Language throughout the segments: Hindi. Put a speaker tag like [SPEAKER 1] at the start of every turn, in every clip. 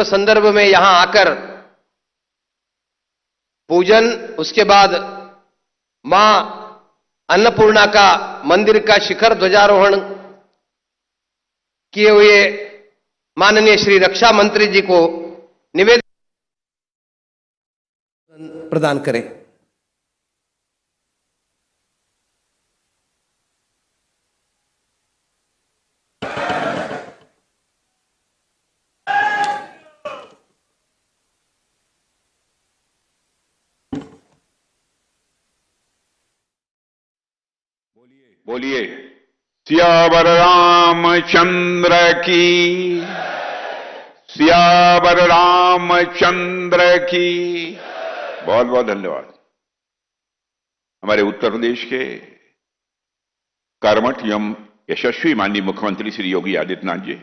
[SPEAKER 1] संदर्भ में यहां आकर पूजन, उसके बाद मां अन्नपूर्णा का मंदिर का शिखर ध्वजारोहण किए हुए माननीय श्री रक्षा मंत्री जी को निवेदन प्रदान करें।
[SPEAKER 2] बोलिए सियावर रामचंद्र की, सियावर रामचंद्र की। बहुत बहुत धन्यवाद। हमारे उत्तर प्रदेश के कर्मठ एवं यशस्वी माननीय मुख्यमंत्री श्री योगी आदित्यनाथ जी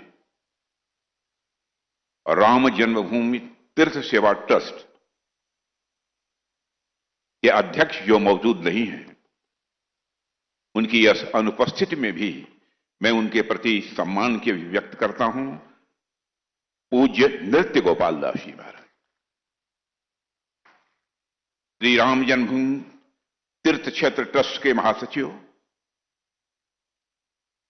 [SPEAKER 2] और राम जन्मभूमि तीर्थ सेवा ट्रस्ट के अध्यक्ष जो मौजूद नहीं है, उनकी अनुपस्थिति में भी मैं उनके प्रति सम्मान के व्यक्त करता हूं। पूज्य नृत्य गोपाल दास जी महाराज, श्री राम जन्मभूमि तीर्थ क्षेत्र ट्रस्ट के महासचिव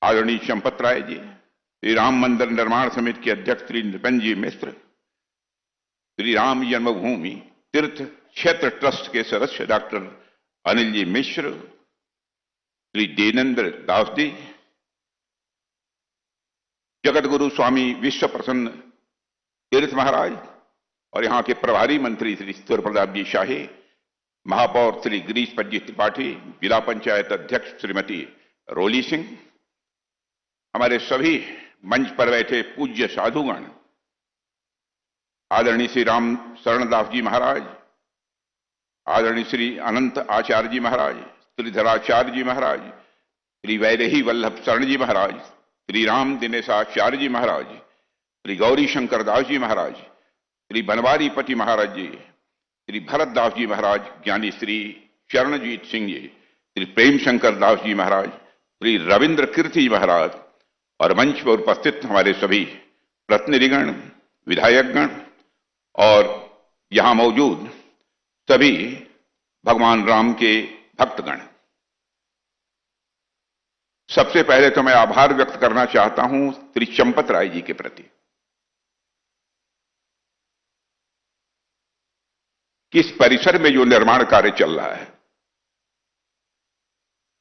[SPEAKER 2] आदरणीय चंपत राय जी, श्री राम मंदिर निर्माण समिति के अध्यक्ष श्री नृपेंद्र जी मिश्र, श्री राम जन्मभूमि तीर्थ क्षेत्र ट्रस्ट के सदस्य डॉक्टर अनिल जी मिश्र, श्री देवेंद्र दास जी, जगत गुरु स्वामी विश्व प्रसन्न तीर्थ महाराज और यहां के प्रभारी मंत्री श्री सूर्य प्रताप जी शाही, महापौर श्री गिरीश पज्जी त्रिपाठी, जिला पंचायत अध्यक्ष श्रीमती रोली सिंह, हमारे सभी मंच पर बैठे पूज्य साधुगण, आदरणीय श्री राम शरणदास जी महाराज, आदरणीय श्री अनंत आचार्य जी महाराज, श्रीधराचार्य जी महाराज, श्री वैदेही वल्लभ शरण जी महाराज, श्री राम दिनेशाचार्य जी महाराज, श्री गौरी शंकर दास जी महाराज, श्री बनवारी पति महाराज जी, श्री भरत दास जी महाराज, ज्ञानी श्री चरणजीत सिंह जी, श्री प्रेम शंकर दास जी महाराज, श्री रविंद्र कीर्ति जी महाराज और मंच पर उपस्थित हमारे सभी प्रतिनिधिगण, विधायकगण और यहां मौजूद सभी भगवान राम के भक्तगण। सबसे पहले तो मैं आभार व्यक्त करना चाहता हूं श्री चंपत राय जी के प्रति कि इस परिसर में जो निर्माण कार्य चल रहा है,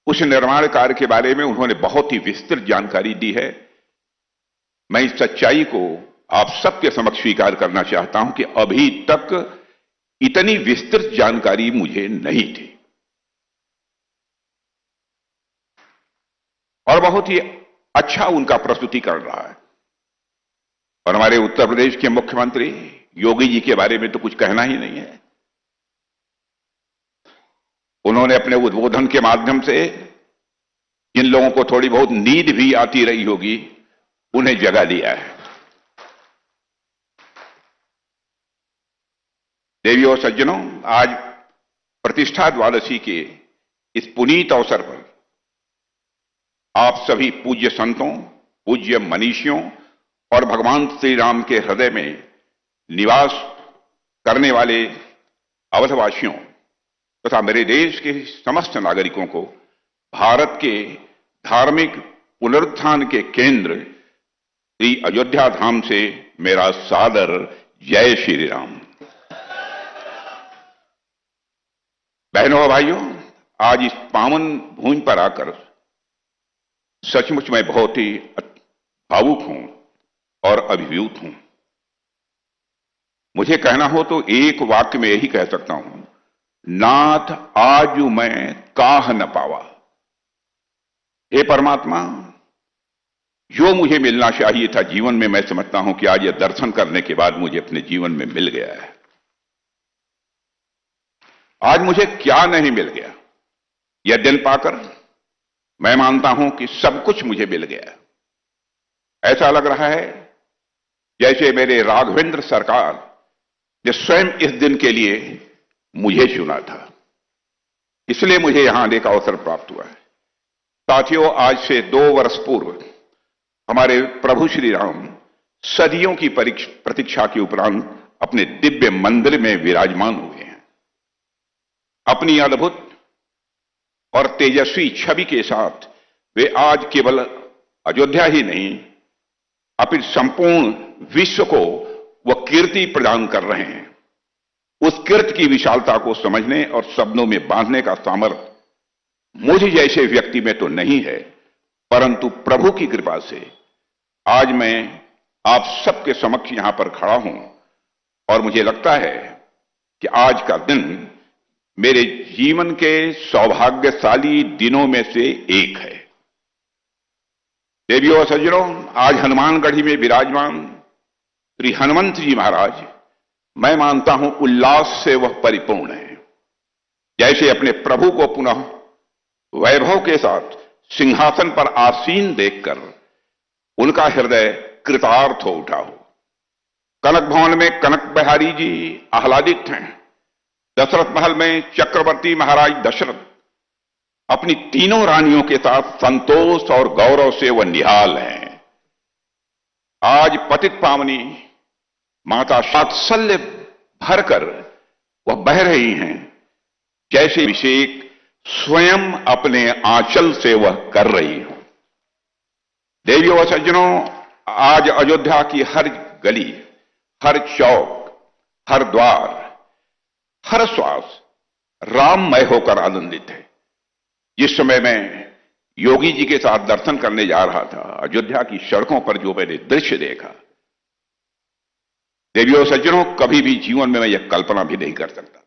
[SPEAKER 2] उस निर्माण कार्य के बारे में उन्होंने बहुत ही विस्तृत जानकारी दी है। मैं इस सच्चाई को आप सबके समक्ष स्वीकार करना चाहता हूं कि अभी तक इतनी विस्तृत जानकारी मुझे नहीं थी और बहुत ही अच्छा उनका प्रस्तुतिकरण रहा है। और हमारे उत्तर प्रदेश के मुख्यमंत्री योगी जी के बारे में तो कुछ कहना ही नहीं है। उन्होंने अपने उद्बोधन के माध्यम से जिन लोगों को थोड़ी बहुत नींद भी आती रही होगी, उन्हें जगा दिया है। देवियों और सज्जनों, आज प्रतिष्ठा द्वादशी के इस पुनीत अवसर पर आप सभी पूज्य संतों, पूज्य मनीषियों और भगवान श्री राम के हृदय में निवास करने वाले अवधवासियों तथा मेरे देश के समस्त नागरिकों को भारत के धार्मिक पुनरुत्थान के केंद्र श्री अयोध्या धाम से मेरा सादर जय श्री राम। बहनों और भाइयों, आज इस पावन भूमि पर आकर सचमुच मैं बहुत ही भावुक हूं और अभिभूत हूं। मुझे कहना हो तो एक वाक्य में यही कह सकता हूं, नाथ आज मैं काह न पावा। हे परमात्मा, जो मुझे मिलना चाहिए था जीवन में, मैं समझता हूं कि आज यह दर्शन करने के बाद मुझे अपने जीवन में मिल गया है। आज मुझे क्या नहीं मिल गया, यह दिन पाकर मैं मानता हूं कि सब कुछ मुझे मिल गया। ऐसा लग रहा है जैसे मेरे राघवेंद्र सरकार ने स्वयं इस दिन के लिए मुझे चुना था, इसलिए मुझे यहां आने का अवसर प्राप्त हुआ है। साथियों, आज से 2 वर्ष पूर्व हमारे प्रभु श्री राम सदियों की प्रतीक्षा के उपरांत अपने दिव्य मंदिर में विराजमान हुए हैं। अपनी अद्भुत और तेजस्वी छवि के साथ वे आज केवल अयोध्या ही नहीं अपितु संपूर्ण विश्व को वह कीर्ति प्रदान कर रहे हैं। उस कीर्ति की विशालता को समझने और शब्दों में बांधने का सामर्थ्य मुझ जैसे व्यक्ति में तो नहीं है, परंतु प्रभु की कृपा से आज मैं आप सबके समक्ष यहां पर खड़ा हूं और मुझे लगता है कि आज का दिन मेरे जीवन के सौभाग्यशाली दिनों में से एक है। देवियों और सज्जनों, आज हनुमानगढ़ी में विराजमान श्री हनुमंत जी महाराज, मैं मानता हूं उल्लास से वह परिपूर्ण है। जैसे अपने प्रभु को पुनः वैभव के साथ सिंहासन पर आसीन देखकर उनका हृदय कृतार्थ हो उठा हो। कनक भवन में कनक बिहारी जी आह्लादित हैं। दशरथ महल में चक्रवर्ती महाराज दशरथ अपनी तीनों रानियों के साथ संतोष और गौरव से वह निहाल हैं। आज पतित पावनी माता वात्सल्य भरकर वह बह रही हैं, जैसे अभिषेक स्वयं अपने आंचल से वह कर रही हो। देवियों और सज्जनों, आज अयोध्या की हर गली, हर चौक, हर द्वार, हर श्वास राममय होकर आनंदित है। जिस समय मैं योगी जी के साथ दर्शन करने जा रहा था, अयोध्या की सड़कों पर जो मैंने दृश्य देखा, देवियों सज्जनों, कभी भी जीवन में मैं यह कल्पना भी नहीं कर सकता था।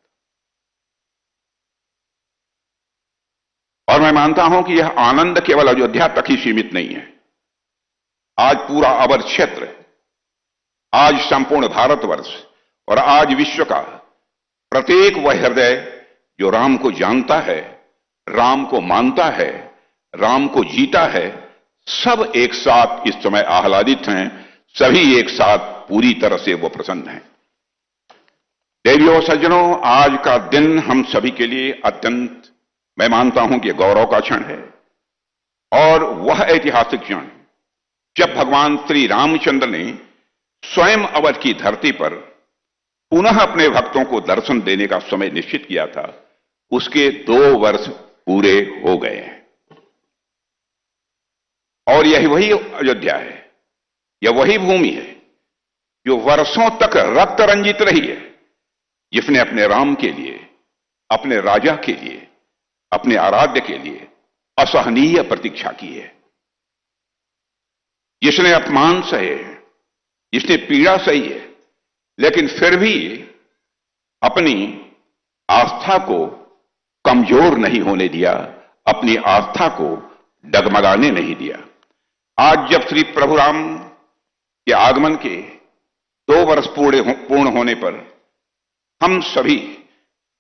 [SPEAKER 2] और मैं मानता हूं कि यह आनंद केवल अयोध्या तक ही सीमित नहीं है। आज पूरा अवध क्षेत्र, आज संपूर्ण भारतवर्ष और आज विश्व का प्रत्येक वह हृदय जो राम को जानता है, राम को मानता है, राम को जीता है, सब एक साथ इस समय आह्लादित हैं। सभी एक साथ पूरी तरह से वो प्रसन्न हैं। देवियों सज्जनों, आज का दिन हम सभी के लिए अत्यंत, मैं मानता हूं कि गौरव का क्षण है। और वह ऐतिहासिक क्षण जब भगवान श्री रामचंद्र ने स्वयं अवध की धरती पर पुनः अपने भक्तों को दर्शन देने का समय निश्चित किया था, उसके 2 वर्ष पूरे हो गए हैं। और यही वही अयोध्या है, यह वही भूमि है जो वर्षों तक रक्त रंजित रही है, जिसने अपने राम के लिए, अपने राजा के लिए, अपने आराध्य के लिए असहनीय प्रतीक्षा की है। जिसने अपमान सहे, जिसने पीड़ा सही है, लेकिन फिर भी अपनी आस्था को कमजोर नहीं होने दिया, अपनी आस्था को डगमगाने नहीं दिया। आज जब श्री प्रभु राम के आगमन के 2 वर्ष पूर्ण होने पर हम सभी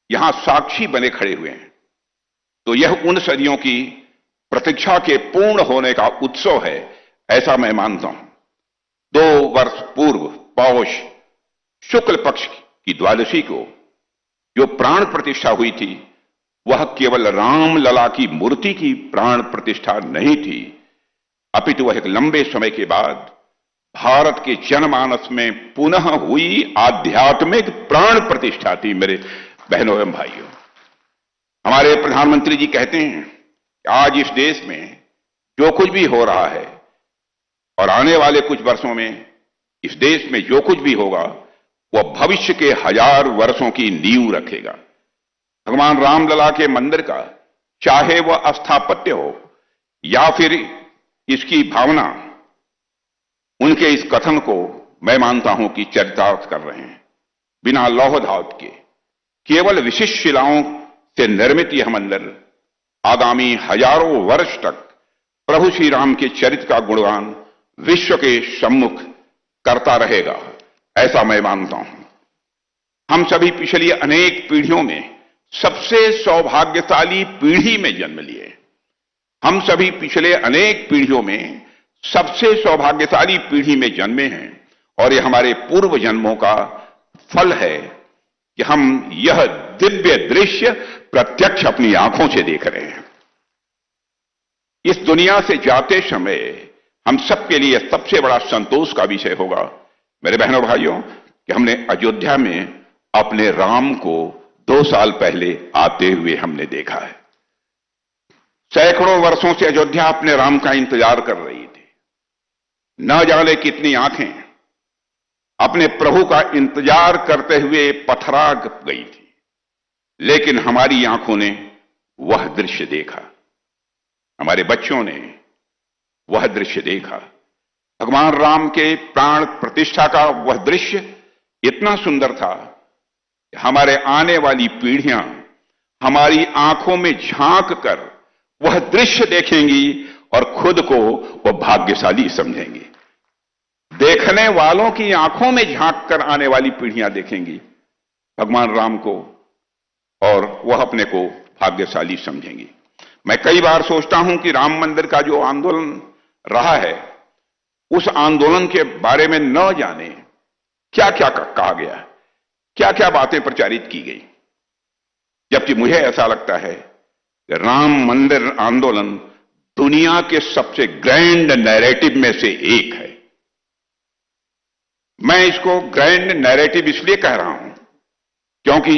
[SPEAKER 2] यहां साक्षी बने खड़े हुए हैं, तो यह उन सदियों की प्रतीक्षा के पूर्ण होने का उत्सव है, ऐसा मैं मानता हूं। 2 वर्ष पूर्व पौष शुक्ल पक्ष की द्वादशी को जो प्राण प्रतिष्ठा हुई थी, वह केवल राम लला की मूर्ति की प्राण प्रतिष्ठा नहीं थी, अपितु वह एक लंबे समय के बाद भारत के जनमानस में पुनः हुई आध्यात्मिक प्राण प्रतिष्ठा थी। मेरे बहनों एवं भाइयों, हमारे प्रधानमंत्री जी कहते हैं कि आज इस देश में जो कुछ भी हो रहा है और आने वाले कुछ वर्षों में इस देश में जो कुछ भी होगा, वह भविष्य के 1000 वर्षों की नींव रखेगा। भगवान रामलला के मंदिर का, चाहे वह स्थापत्य हो या फिर इसकी भावना, उनके इस कथन को मैं मानता हूं कि चरितार्थ कर रहे हैं। बिना लौह धातु के केवल विशिष्ट शिलाओं से निर्मित यह मंदिर आगामी हजारों वर्ष तक प्रभु श्री राम के चरित्र का गुणगान विश्व के सम्मुख करता रहेगा, ऐसा मैं मानता हूं। हम सभी पिछली अनेक पीढ़ियों में सबसे सौभाग्यशाली पीढ़ी में जन्म लिए। हम सभी पिछले अनेक पीढ़ियों में सबसे सौभाग्यशाली पीढ़ी में जन्मे हैं, और यह हमारे पूर्व जन्मों का फल है कि हम यह दिव्य दृश्य प्रत्यक्ष अपनी आंखों से देख रहे हैं। इस दुनिया से जाते समय हम सबके लिए सबसे बड़ा संतोष का विषय होगा, मेरे बहनों भाइयों, कि हमने अयोध्या में अपने राम को 2 साल पहले आते हुए हमने देखा है। सैकड़ों वर्षों से अयोध्या अपने राम का इंतजार कर रही थी। न जाने कितनी आंखें अपने प्रभु का इंतजार करते हुए पथरा गई थी, लेकिन हमारी आंखों ने वह दृश्य देखा, हमारे बच्चों ने वह दृश्य देखा। भगवान राम के प्राण प्रतिष्ठा का वह दृश्य इतना सुंदर था कि हमारे आने वाली पीढ़ियां हमारी आंखों में झांक कर वह दृश्य देखेंगी और खुद को वह भाग्यशाली समझेंगी। देखने वालों की आंखों में झांक कर आने वाली पीढ़ियां देखेंगी भगवान राम को और वह अपने को भाग्यशाली समझेंगी। मैं कई बार सोचता हूं कि राम मंदिर का जो आंदोलन रहा है, उस आंदोलन के बारे में न जाने क्या क्या कहा गया, क्या क्या बातें प्रचारित की गई, जबकि मुझे ऐसा लगता है कि राम मंदिर आंदोलन दुनिया के सबसे ग्रैंड नैरेटिव में से एक है। मैं इसको ग्रैंड नैरेटिव इसलिए कह रहा हूं क्योंकि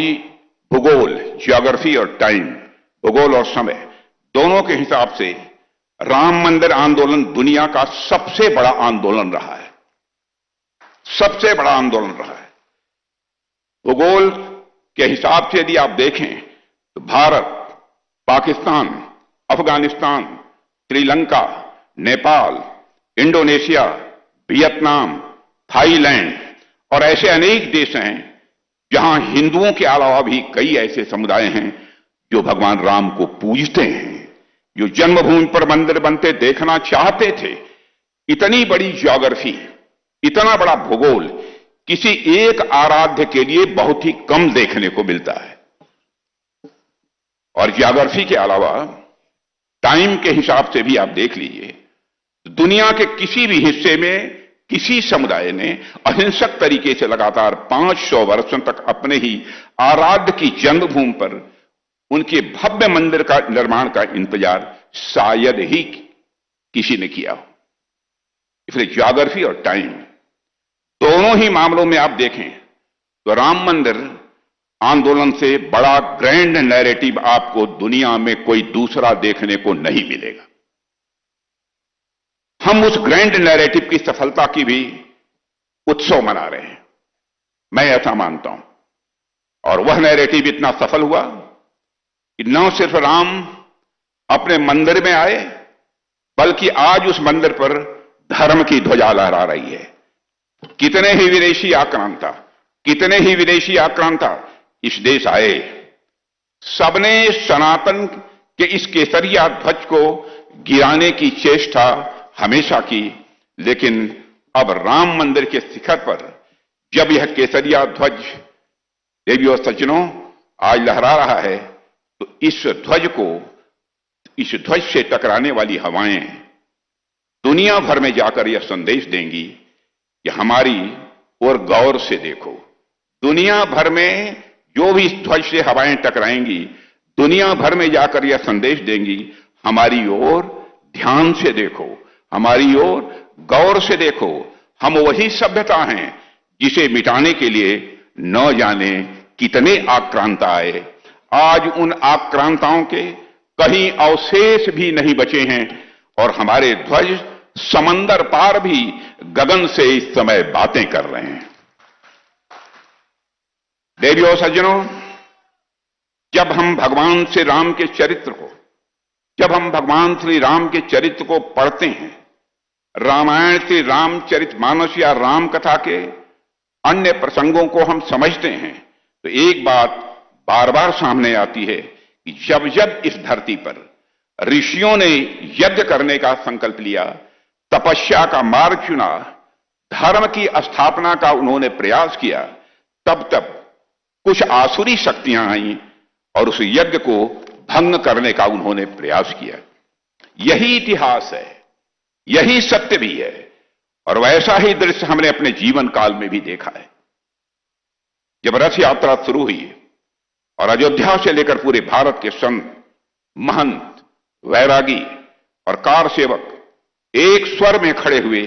[SPEAKER 2] भूगोल, ज्योग्राफी और टाइम, भूगोल और समय दोनों के हिसाब से राम मंदिर आंदोलन दुनिया का सबसे बड़ा आंदोलन रहा है, सबसे बड़ा आंदोलन रहा है। भूगोल के हिसाब से यदि आप देखें तो Bharat, Pakistan, Afghanistan, Sri Lanka, Nepal, Indonesia, Vietnam, Thailand और ऐसे अनेक देश हैं जहां हिंदुओं के अलावा भी कई ऐसे समुदाय हैं जो भगवान राम को पूजते हैं, जो जन्मभूमि पर मंदिर बनते देखना चाहते थे। इतनी बड़ी ज्योग्राफी, इतना बड़ा भूगोल किसी एक आराध्य के लिए बहुत ही कम देखने को मिलता है। और ज्योग्राफी के अलावा टाइम के हिसाब से भी आप देख लीजिए, दुनिया के किसी भी हिस्से में किसी समुदाय ने अहिंसक तरीके से लगातार 500 वर्षों तक अपने ही आराध्य की जन्मभूमि पर उनके भव्य मंदिर का निर्माण का इंतजार शायद ही किसी ने किया हो। इसलिए ज्योग्राफी और टाइम दोनों ही मामलों में आप देखें तो राम मंदिर आंदोलन से बड़ा ग्रैंड नैरेटिव आपको दुनिया में कोई दूसरा देखने को नहीं मिलेगा। हम उस ग्रैंड नैरेटिव की सफलता की भी उत्सव मना रहे हैं, मैं ऐसा मानता हूं। और वह नैरेटिव इतना सफल हुआ कि न सिर्फ राम अपने मंदिर में आए, बल्कि आज उस मंदिर पर धर्म की ध्वजा लहरा रही है। कितने ही विदेशी आक्रांता इस देश आए, सबने सनातन के इस केसरिया ध्वज को गिराने की चेष्टा हमेशा की, लेकिन अब राम मंदिर के शिखर पर जब यह केसरिया ध्वज देवी और सज्जनों आज लहरा रहा है, तो इस ध्वज से टकराने वाली हवाएं दुनिया भर में जाकर यह संदेश देंगी कि हमारी ओर गौर से देखो। दुनिया भर में जो भी इस ध्वज से हवाएं टकराएंगी, दुनिया भर में जाकर यह संदेश देंगी, हमारी ओर ध्यान से देखो, हमारी ओर गौर से देखो। हम वही सभ्यता हैं जिसे मिटाने के लिए न जाने कितने आक्रांता आए। आज उन आक्रांताओं के कहीं अवशेष भी नहीं बचे हैं और हमारे ध्वज समंदर पार भी गगन से इस समय बातें कर रहे हैं। देवियों सज्जनों, जब हम भगवान श्री राम के चरित्र को पढ़ते हैं, रामायण से रामचरितमानस या राम कथा के अन्य प्रसंगों को हम समझते हैं, तो एक बात बार बार सामने आती है कि जब जब इस धरती पर ऋषियों ने यज्ञ करने का संकल्प लिया, तपस्या का मार्ग चुना, धर्म की स्थापना का उन्होंने प्रयास किया, तब तब कुछ आसुरी शक्तियां आईं और उस यज्ञ को भंग करने का उन्होंने प्रयास किया। यही इतिहास है, यही सत्य भी है और वैसा ही दृश्य हमने अपने जीवन काल में भी देखा है। जब रथ यात्रा शुरू हुई और अयोध्या से लेकर पूरे भारत के संत, महंत, वैरागी और कार सेवक एक स्वर में खड़े हुए,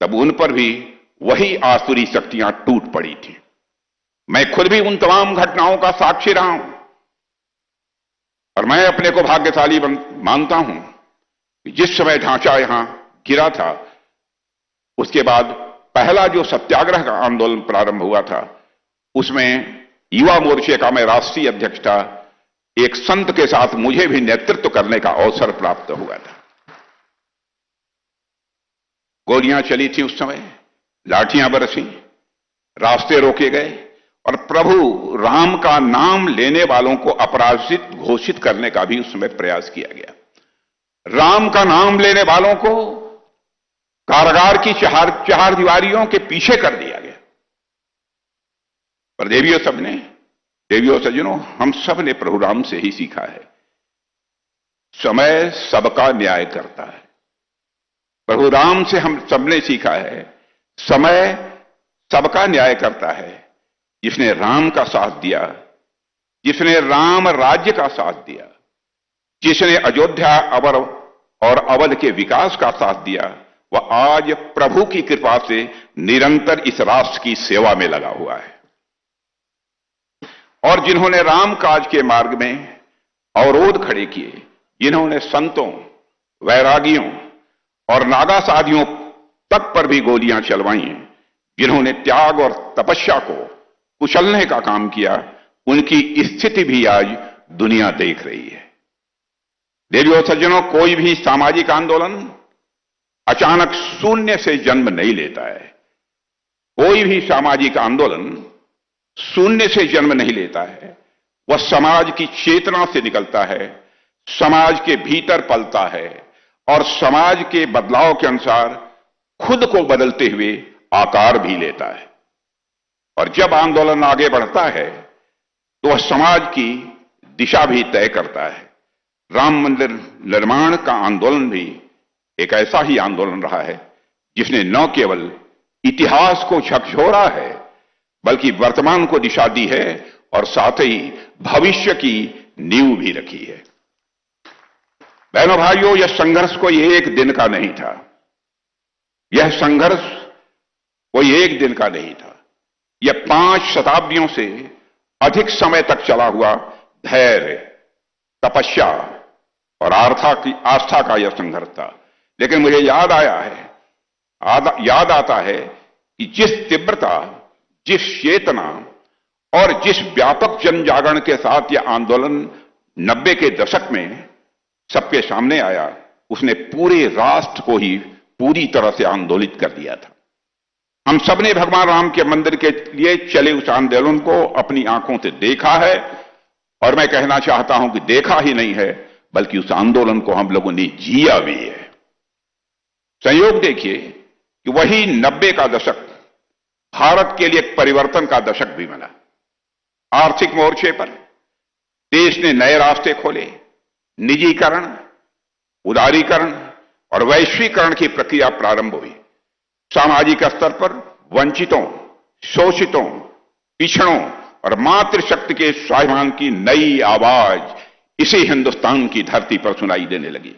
[SPEAKER 2] तब उन पर भी वही आसुरी शक्तियां टूट पड़ी थी। मैं खुद भी उन तमाम घटनाओं का साक्षी रहा हूं और मैं अपने को भाग्यशाली मानता हूं कि जिस समय ढांचा यहां गिरा था, उसके बाद पहला जो सत्याग्रह का आंदोलन प्रारंभ हुआ था, उसमें युवा मोर्चे का मैं राष्ट्रीय अध्यक्ष था। एक संत के साथ मुझे भी नेतृत्व करने का अवसर प्राप्त हुआ था। गोलियां चली थी उस समय, लाठियां बरसी, रास्ते रोके गए और प्रभु राम का नाम लेने वालों को अपराजित घोषित करने का भी उस समय प्रयास किया गया। राम का नाम लेने वालों को कारागार की चार दीवारियों के पीछे कर दिया गया। पर देवियों सज्जनों, हम सब ने प्रभु राम से ही सीखा है, समय सबका न्याय करता है। प्रभु राम से हम सबने सीखा है, समय सबका न्याय करता है। जिसने राम का साथ दिया, जिसने राम राज्य का साथ दिया, जिसने अयोध्या और अवध के विकास का साथ दिया, वह आज प्रभु की कृपा से निरंतर इस राष्ट्र की सेवा में लगा हुआ है। और जिन्होंने राम काज के मार्ग में अवरोध खड़े किए, जिन्होंने संतों, वैरागियों और नागा साधियों तक पर भी गोलियां चलवाई, जिन्होंने त्याग और तपस्या को कुचलने का काम किया, उनकी स्थिति भी आज दुनिया देख रही है। देवियों सज्जनों, कोई भी सामाजिक आंदोलन अचानक शून्य से जन्म नहीं लेता है। कोई भी सामाजिक आंदोलन शून्य से जन्म नहीं लेता है। वह समाज की चेतना से निकलता है, समाज के भीतर पलता है और समाज के बदलाव के अनुसार खुद को बदलते हुए आकार भी लेता है। और जब आंदोलन आगे बढ़ता है तो वह समाज की दिशा भी तय करता है। राम मंदिर निर्माण का आंदोलन भी एक ऐसा ही आंदोलन रहा है जिसने न केवल इतिहास को झकझोरा है, बल्कि वर्तमान को दिशा दी है और साथ ही भविष्य की नींव भी रखी है। बहनों भाइयों, यह संघर्ष कोई एक दिन का नहीं था। यह संघर्ष कोई एक दिन का नहीं था। यह 5 शताब्दियों से अधिक समय तक चला हुआ धैर्य, तपस्या और आस्था का यह संघर्ष था। लेकिन मुझे याद आता है कि जिस तीव्रता, जिस चेतना और जिस व्यापक जन जागरण के साथ यह आंदोलन 90 के दशक में सबके सामने आया, उसने पूरे राष्ट्र को ही पूरी तरह से आंदोलित कर दिया था। हम सबने भगवान राम के मंदिर के लिए चले उस आंदोलन को अपनी आंखों से देखा है और मैं कहना चाहता हूं कि देखा ही नहीं है, बल्कि उस आंदोलन को हम लोगों ने जिया भी है। संयोग देखिए कि वही 90 का दशक भारत के लिए एक परिवर्तन का दशक भी बना। आर्थिक मोर्चे पर देश ने नए रास्ते खोले। निजीकरण, उदारीकरण और वैश्वीकरण की प्रक्रिया प्रारंभ हुई। सामाजिक स्तर पर वंचितों, शोषितों, पिछड़ों और मातृशक्ति के स्वाभिमान की नई आवाज इसी हिंदुस्तान की धरती पर सुनाई देने लगी।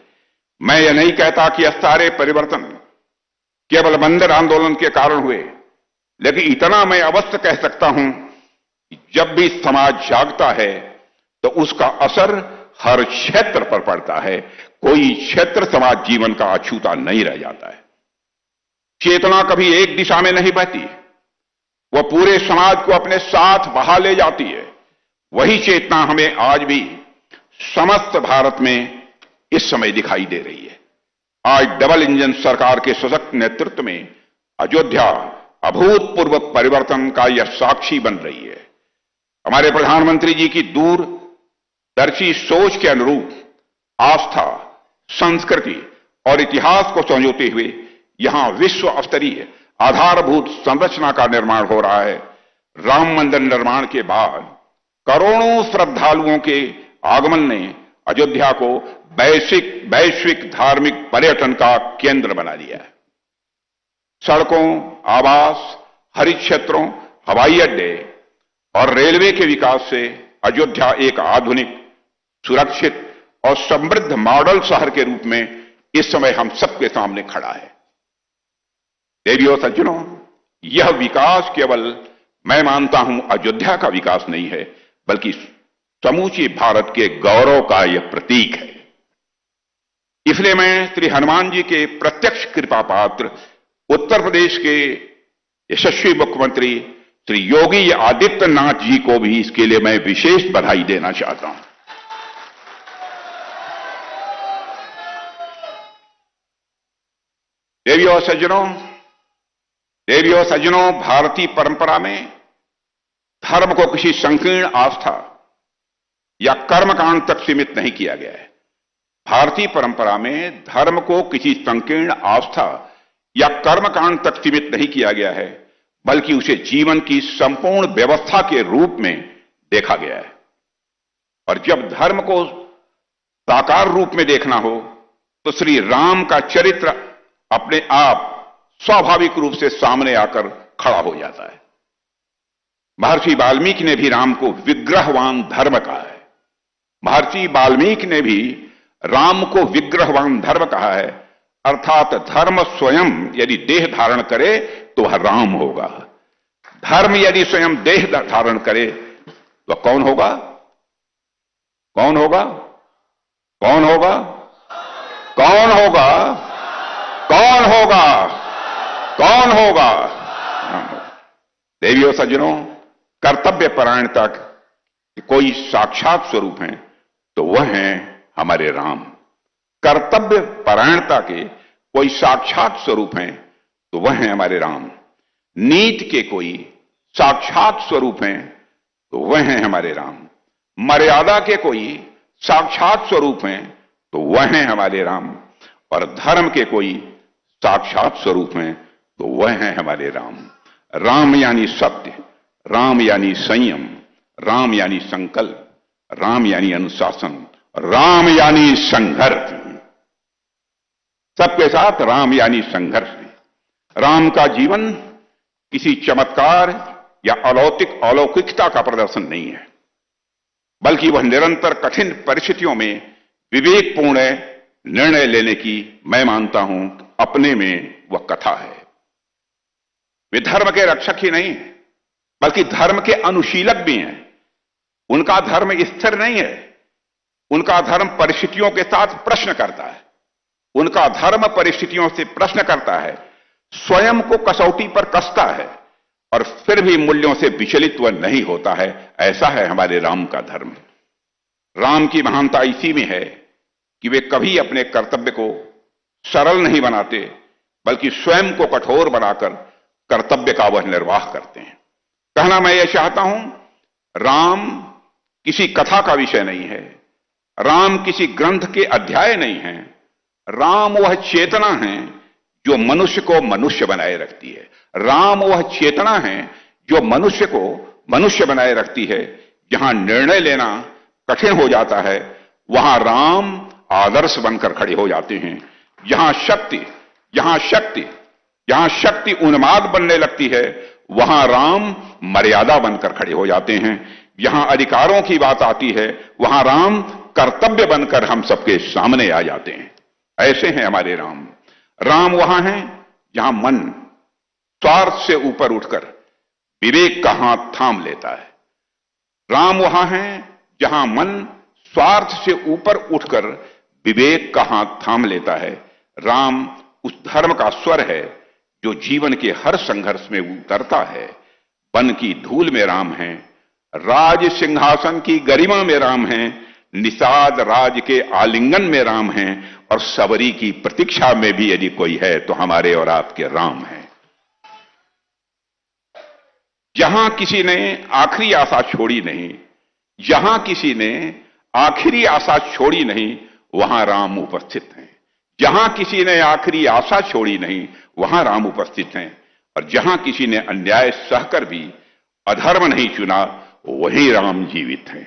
[SPEAKER 2] मैं यह नहीं कहता कि यह सारे परिवर्तन केवल मंदिर आंदोलन के कारण हुए, लेकिन इतना मैं अवश्य कह सकता हूं कि जब भी समाज जागता है तो उसका असर हर क्षेत्र पर पड़ता है। कोई क्षेत्र समाज जीवन का अछूता नहीं रह जाता है। चेतना कभी एक दिशा में नहीं बहती, वह पूरे समाज को अपने साथ बहा ले जाती है। वही चेतना हमें आज भी समस्त भारत में इस समय दिखाई दे रही है। आज डबल इंजन सरकार के सशक्त नेतृत्व में अयोध्या अभूतपूर्व परिवर्तन का यह साक्षी बन रही है। हमारे प्रधानमंत्री जी की दूरदर्शी सोच के अनुरूप आस्था, संस्कृति और इतिहास को संजोते हुए यहां विश्व स्तरीय आधारभूत संरचना का निर्माण हो रहा है। राम मंदिर निर्माण के बाद करोड़ों श्रद्धालुओं के आगमन ने अयोध्या को वैश्विक धार्मिक पर्यटन का केंद्र बना दिया है। सड़कों, आवास, हरित क्षेत्रों, हवाई अड्डे और रेलवे के विकास से अयोध्या एक आधुनिक, सुरक्षित और समृद्ध मॉडल शहर के रूप में इस समय हम सबके सामने खड़ा है। देवियों सज्जनों, यह विकास केवल मैं मानता हूं अयोध्या का विकास नहीं है, बल्कि समूचे भारत के गौरव का यह प्रतीक है। इसलिए मैं श्री हनुमान जी के प्रत्यक्ष कृपा पात्र उत्तर प्रदेश के यशस्वी मुख्यमंत्री श्री योगी आदित्यनाथ जी को भी इसके लिए मैं विशेष बधाई देना चाहता हूं। देवियों सज्जनों, भारतीय परंपरा में धर्म को किसी संकीर्ण आस्था या कर्मकांड तक सीमित नहीं किया गया है। भारतीय परंपरा में धर्म को किसी संकीर्ण आस्था या कर्मकांड तक सीमित नहीं किया गया है, बल्कि उसे जीवन की संपूर्ण व्यवस्था के रूप में देखा गया है। और जब धर्म को साकार रूप में देखना हो तो श्री राम का चरित्र अपने आप स्वाभाविक रूप से सामने आकर खड़ा हो जाता है। महर्षि वाल्मीकि ने भी राम को विग्रहवान धर्म कहा है। महर्षि वाल्मीकि ने भी राम को विग्रहवान धर्म कहा है, अर्थात धर्म स्वयं यदि देह धारण करे तो वह राम होगा। धर्म यदि स्वयं देह धारण करे तो कौन होगा? कौन होगा? कौन होगा? कौन होगा? कौन होगा? कौन होगा? देवियों सज्जनों, कर्तव्य परायणता के कोई साक्षात स्वरूप हैं तो वह हैं हमारे राम। कर्तव्य परायणता के कोई साक्षात स्वरूप हैं तो वह हैं हमारे राम। नीति के कोई साक्षात स्वरूप हैं तो वह हैं हमारे राम। मर्यादा के कोई साक्षात स्वरूप हैं तो वह हैं हमारे राम। और धर्म के कोई साक्षात स्वरूप हैं तो वह हैं हमारे राम। राम यानी सत्य, राम यानी संयम, राम यानी संकल्प, राम यानी अनुशासन, राम यानी संघर्ष। सबके साथ राम यानी संघर्ष। राम का जीवन किसी चमत्कार या अलौकिकता का प्रदर्शन नहीं है, बल्कि वह निरंतर कठिन परिस्थितियों में विवेकपूर्ण निर्णय लेने की, मैं मानता हूं, अपने में वह कथा है। वे धर्म के रक्षक ही नहीं, बल्कि धर्म के अनुशीलक भी हैं। उनका धर्म स्थिर नहीं है, उनका धर्म परिस्थितियों के साथ प्रश्न करता है। उनका धर्म परिस्थितियों से प्रश्न करता है, स्वयं को कसौटी पर कसता है और फिर भी मूल्यों से विचलित वह नहीं होता है। ऐसा है हमारे राम का धर्म। राम की महानता इसी में है कि वे कभी अपने कर्तव्य को सरल नहीं बनाते, बल्कि स्वयं को कठोर बनाकर कर्तव्य का वह निर्वाह करते हैं। कहना मैं यह चाहता हूं, राम किसी कथा का विषय नहीं है, राम किसी ग्रंथ के अध्याय नहीं है। राम वह चेतना है जो मनुष्य को मनुष्य बनाए रखती है। राम वह चेतना है जो मनुष्य को मनुष्य बनाए रखती है। जहां निर्णय लेना कठिन हो जाता है, वहां राम आदर्श बनकर खड़े हो जाते हैं। जहां शक्ति उन्माद बनने लगती है, वहां राम मर्यादा बनकर खड़े हो जाते हैं। जहां अधिकारों की बात आती है, वहां राम कर्तव्य बनकर हम सबके सामने आ जाते हैं। ऐसे हैं हमारे राम। राम वहां है जहां मन स्वार्थ से ऊपर उठकर विवेक का हाथ थाम लेता है। राम वहां है जहां मन स्वार्थ से ऊपर उठकर विवेक का हाथ थाम लेता है। राम उस धर्म का स्वर है जो जीवन के हर संघर्ष में उतरता है। वन की धूल में राम है, राज सिंहासन की गरिमा में राम है, निषाद राज के आलिंगन में राम है, और सबरी की प्रतीक्षा में भी यदि कोई है तो हमारे और आपके राम है। जहां किसी ने आखिरी आशा छोड़ी नहीं, जहां किसी ने आखिरी आशा छोड़ी नहीं, वहां राम उपस्थित हैं। जहां किसी ने आखिरी आशा छोड़ी नहीं, वहां राम उपस्थित हैं। और जहां किसी ने अन्याय सहकर भी अधर्म नहीं चुना, वही राम जीवित हैं।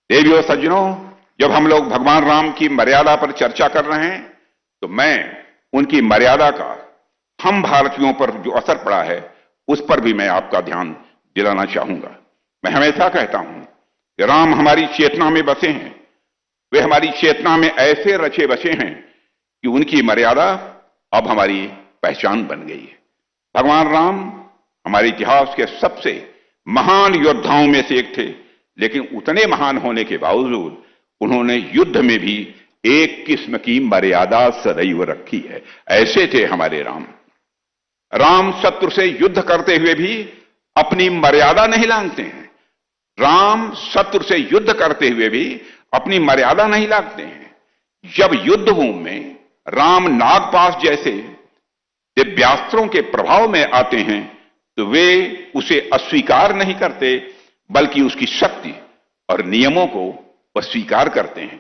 [SPEAKER 2] देवियों सज्जनों, जब हम लोग भगवान राम की मर्यादा पर चर्चा कर रहे हैं, तो मैं उनकी मर्यादा का हम भारतीयों पर जो असर पड़ा है, उस पर भी मैं आपका ध्यान दिलाना चाहूंगा। मैं हमेशा कहता हूं कि राम हमारी चेतना में बसे हैं। वे हमारी चेतना में ऐसे रचे बसे हैं कि उनकी मर्यादा अब हमारी पहचान बन गई है। भगवान राम हमारे इतिहास के सबसे महान योद्धाओं में से एक थे, लेकिन उतने महान होने के बावजूद उन्होंने युद्ध में भी एक किस्म की मर्यादा सदैव रखी है। ऐसे थे हमारे राम। राम शत्रु से युद्ध करते हुए भी अपनी मर्यादा नहीं लांघते हैं। राम शत्रु से युद्ध करते हुए भी अपनी मर्यादा नहीं लांघते हैं। जब युद्ध भूमि में राम नागपाश जैसे दिव्यास्त्रों के प्रभाव में आते हैं तो वे उसे अस्वीकार नहीं करते, बल्कि उसकी शक्ति और नियमों को वह स्वीकार करते हैं।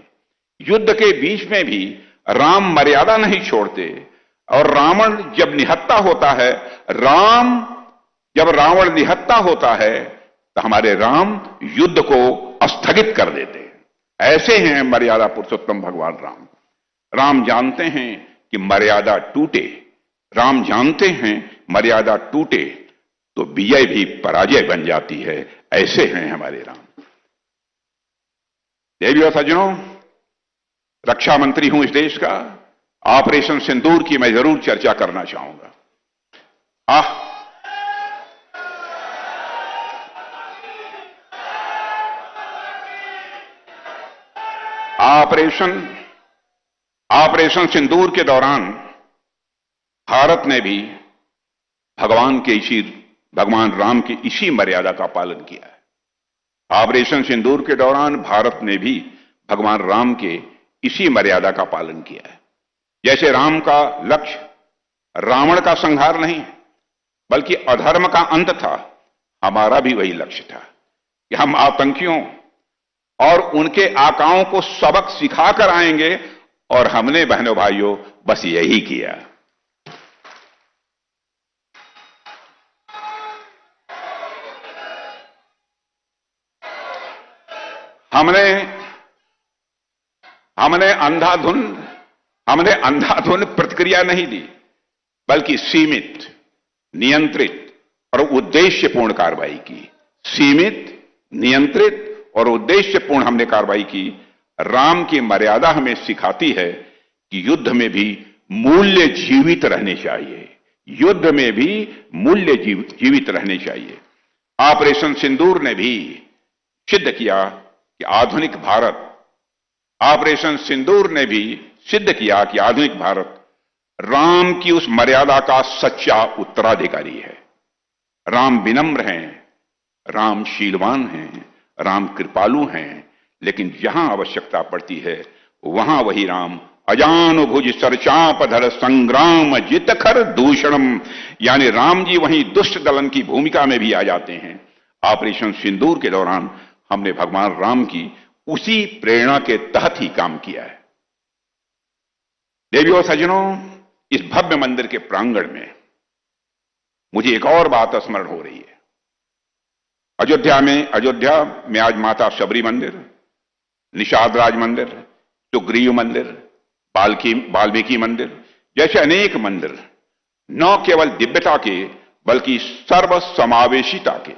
[SPEAKER 2] युद्ध के बीच में भी राम मर्यादा नहीं छोड़ते, और रावण जब निहत्था होता है, जब रावण निहत्था होता है तो हमारे राम युद्ध को स्थगित कर देते हैं। ऐसे हैं मर्यादा पुरुषोत्तम भगवान राम। राम जानते हैं कि मर्यादा टूटे, राम जानते हैं मर्यादा टूटे तो विजय भी पराजय बन जाती है। ऐसे हैं हमारे राम। देवियों सज्जनों, रक्षा मंत्री हूं इस देश का। ऑपरेशन सिंदूर की मैं जरूर चर्चा करना चाहूंगा। ऑपरेशन सिंदूर के दौरान भारत ने भी भगवान राम की इसी मर्यादा का पालन किया है। ऑपरेशन सिंदूर के दौरान भारत ने भी भगवान राम के इसी मर्यादा का पालन किया है। जैसे राम का लक्ष्य रावण का संहार नहीं बल्कि अधर्म का अंत था, हमारा भी वही लक्ष्य था कि हम आतंकियों और उनके आकाओं को सबक सिखाकर आएंगे, और हमने बहनों भाइयों बस यही किया। हमने अंधाधुन प्रतिक्रिया नहीं दी, बल्कि सीमित, नियंत्रित और उद्देश्यपूर्ण कार्रवाई की। सीमित, नियंत्रित और उद्देश्यपूर्ण हमने कार्रवाई की। राम की मर्यादा हमें सिखाती है कि युद्ध में भी मूल्य जीवित रहने चाहिए। युद्ध में भी मूल्य जीवित रहने चाहिए। ऑपरेशन सिंदूर ने भी सिद्ध किया कि आधुनिक भारत राम की उस मर्यादा का सच्चा उत्तराधिकारी है। राम विनम्र हैं, राम शीलवान हैं, राम कृपालु हैं, लेकिन जहां आवश्यकता पड़ती है वहां वही राम अजानुभुज सरचापधर संग्राम जितखर दूषणम, यानी राम जी वहीं दुष्ट दलन की भूमिका में भी आ जाते हैं। ऑपरेशन सिंदूर के दौरान हमने भगवान राम की उसी प्रेरणा के तहत ही काम किया है। देवियों सज्जनों, इस भव्य मंदिर के प्रांगण में मुझे एक और बात स्मरण हो रही है। अयोध्या में आज माता शबरी मंदिर, निषाद राज मंदिर, सुग्रीव मंदिर, वाल्मीकि मंदिर जैसे अनेक मंदिर न केवल दिव्यता के बल्कि सर्व समावेशिता के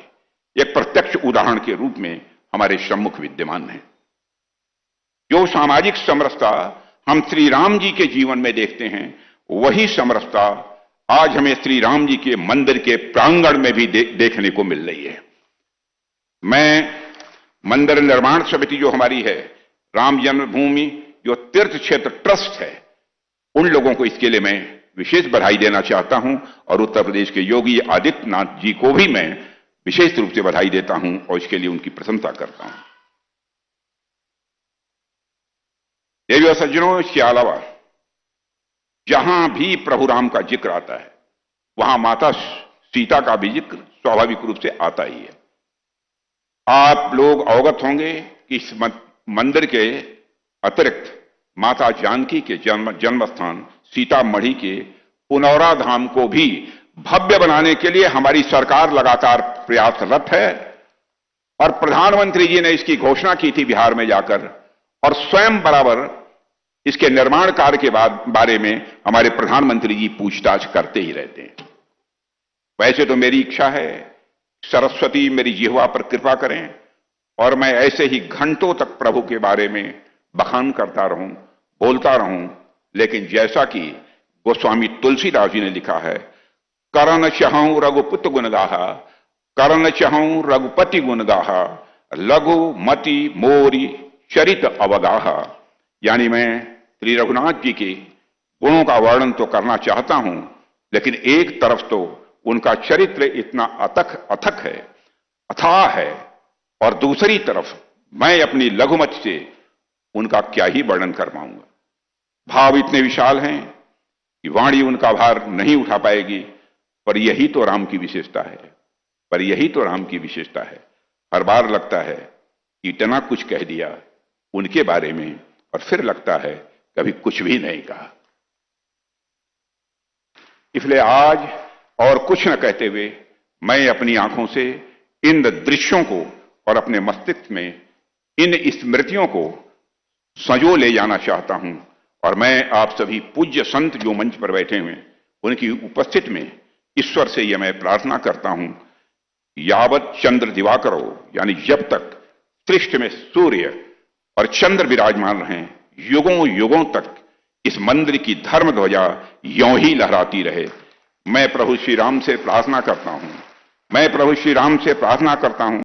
[SPEAKER 2] एक प्रत्यक्ष उदाहरण के रूप में हमारे सम्मुख विद्यमान है। जो सामाजिक समरसता हम श्री राम जी के जीवन में देखते हैं, वही समरसता आज हमें श्री राम जी के मंदिर के प्रांगण में भी देखने को मिल रही है। मैं मंदिर निर्माण समिति जो हमारी है, राम जन्मभूमि जो तीर्थ क्षेत्र ट्रस्ट है, उन लोगों को इसके लिए मैं विशेष बधाई देना चाहता हूं, और उत्तर प्रदेश के योगी आदित्यनाथ जी को भी मैं विशेष रूप से बधाई देता हूं और इसके लिए उनकी प्रशंसा करता हूं। देवियों सज्जनों, इसके अलावा जहां भी प्रभु राम का जिक्र आता है वहां माता सीता का भी जिक्र स्वाभाविक रूप से आता ही है। आप लोग अवगत होंगे कि इस मंदिर के अतिरिक्त माता जानकी के जन्म स्थान सीतामढ़ी के पुनौरा धाम को भी भव्य बनाने के लिए हमारी सरकार लगातार प्रयासरत है, और प्रधानमंत्री जी ने इसकी घोषणा की थी बिहार में जाकर, और स्वयं बराबर इसके निर्माण कार्य के बारे में हमारे प्रधानमंत्री जी पूछताछ करते ही रहते हैं। वैसे तो मेरी इच्छा है सरस्वती मेरी जिह्वा पर कृपा करें और मैं ऐसे ही घंटों तक प्रभु के बारे में बखान करता रहूं, बोलता रहूं, लेकिन जैसा कि गोस्वामी तुलसीदास जी ने लिखा है, करण चहूं रघुपुत्र गुण गाहा, करण चहूं रघुपति गुण गाहा, लघु मति मोरी चरित अवगाहा। यानी मैं श्री रघुनाथ जी के गुणों का वर्णन तो करना चाहता हूं, लेकिन एक तरफ तो उनका चरित्र इतना अथक है, अथाह है, और दूसरी तरफ मैं अपनी लघुमति से उनका क्या ही वर्णन कर पाऊंगा। भाव इतने विशाल हैं कि वाणी उनका भार नहीं उठा पाएगी, पर यही तो राम की विशेषता है, पर यही तो राम की विशेषता है। हर बार लगता है कि इतना कुछ कह दिया उनके बारे में, और फिर लगता है कभी कुछ भी नहीं कहा। इसलिए आज और कुछ न कहते हुए मैं अपनी आंखों से इन दृश्यों को और अपने मस्तिष्क में इन स्मृतियों को संजो ले जाना चाहता हूं। और मैं आप सभी पूज्य संत जो मंच पर बैठे हुए उनकी उपस्थिति में ईश्वर से यह मैं प्रार्थना करता हूं, यावत चंद्र दिवाकरो, यानी जब तक सृष्टि में सूर्य और चंद्र विराजमान रहें, युगों युगों तक इस मंदिर की धर्म ध्वजा यों ही लहराती रहे। मैं प्रभु श्री राम से प्रार्थना करता हूं, मैं प्रभु श्री राम से प्रार्थना करता हूं